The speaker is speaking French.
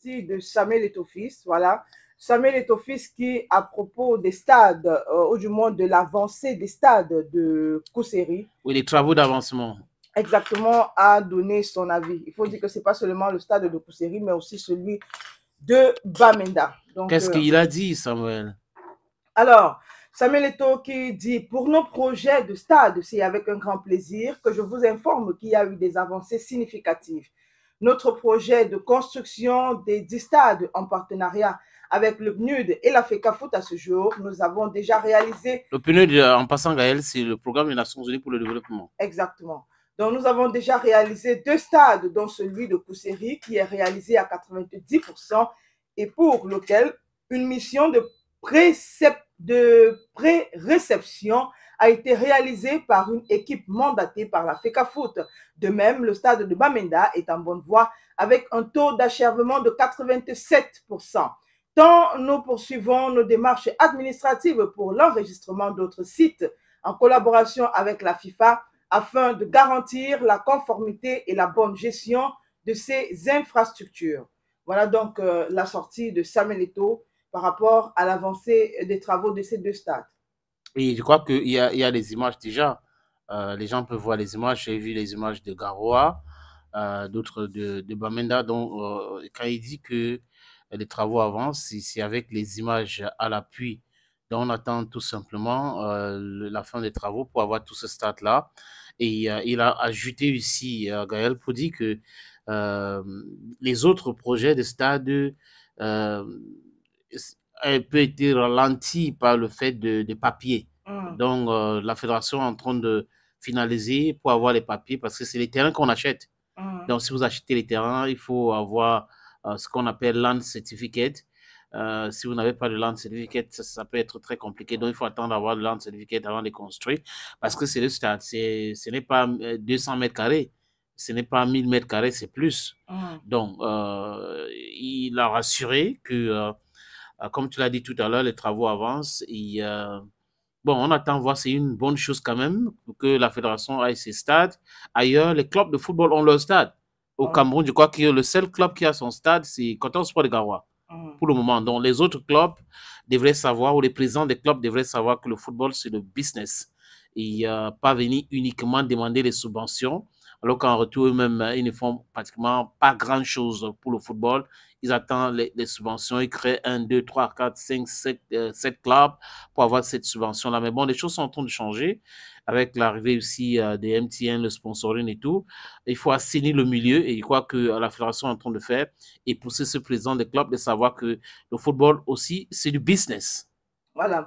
sortie de Samuel Eto'o-Fils, voilà. Samuel Eto'o-Fils qui, à propos des stades, ou du moins de l'avancée des stades de Kousséri. Oui, les travaux d'avancement. Exactement, a donné son avis. Il faut dire que ce n'est pas seulement le stade de Kousséri, mais aussi celui de Bamenda. Qu'est-ce qu'il a dit, Samuel? Alors, Samuel Eto'o qui dit, pour nos projets de stade, c'est avec un grand plaisir que je vous informe qu'il y a eu des avancées significatives. Notre projet de construction des 10 stades en partenariat avec le PNUD et la FECAFOOT à ce jour, nous avons déjà réalisé... Le PNUD, en passant, Gaël, c'est le programme des Nations Unies pour le développement. Exactement. Donc, nous avons déjà réalisé 2 stades, dont celui de Kousséri, qui est réalisé à 90% et pour lequel une mission de pré-réception a été réalisée par une équipe mandatée par la FECAFOOT. De même, le stade de Bamenda est en bonne voie avec un taux d'achèvement de 87%. Tant nous poursuivons nos démarches administratives pour l'enregistrement d'autres sites en collaboration avec la FIFA afin de garantir la conformité et la bonne gestion de ces infrastructures. Voilà donc la sortie de Samuel Eto'o par rapport à l'avancée des travaux de ces 2 stades. Et je crois qu'il y a des images déjà. Les gens peuvent voir les images. J'ai vu les images de Garoua, d'autres de Bamenda. Donc, quand il dit que les travaux avancent, c'est avec les images à l'appui. Donc, on attend tout simplement la fin des travaux pour avoir tout ce stade-là. Et il a ajouté ici, Gaël, pour dire que les autres projets de stade peut être ralenti par le fait de papiers. Donc, la fédération est en train de finaliser pour avoir les papiers parce que c'est les terrains qu'on achète. Donc, si vous achetez les terrains, il faut avoir ce qu'on appelle land certificate. Si vous n'avez pas de land certificate, ça peut être très compliqué. Donc, il faut attendre d'avoir le land certificate avant de construire parce que c'est le stade. Ce n'est pas 200 mètres carrés. Ce n'est pas 1000 mètres carrés, c'est plus. Donc, il a rassuré que comme tu l'as dit tout à l'heure, les travaux avancent. Et, bon, on attend voir, c'est une bonne chose quand même que la fédération ait ses stades. Ailleurs, les clubs de football ont leur stade. Au Cameroun, je crois que le seul club qui a son stade, c'est Coton Sport de Garoua, pour le moment. Donc, les autres clubs devraient savoir, ou les présidents des clubs devraient savoir que le football, c'est le business. Et pas venir uniquement demander les subventions, alors qu'en retour, eux-mêmes, ils ne font pratiquement pas grand-chose pour le football. Ils attendent les subventions, ils créent 1, 2, 3, 4, 5, 7 clubs pour avoir cette subvention-là. Mais bon, les choses sont en train de changer avec l'arrivée aussi des MTN, le sponsoring et tout. Il faut assainir le milieu et je crois que la fédération est en train de faire et pousser ce président des clubs de savoir que le football aussi, c'est du business. Voilà.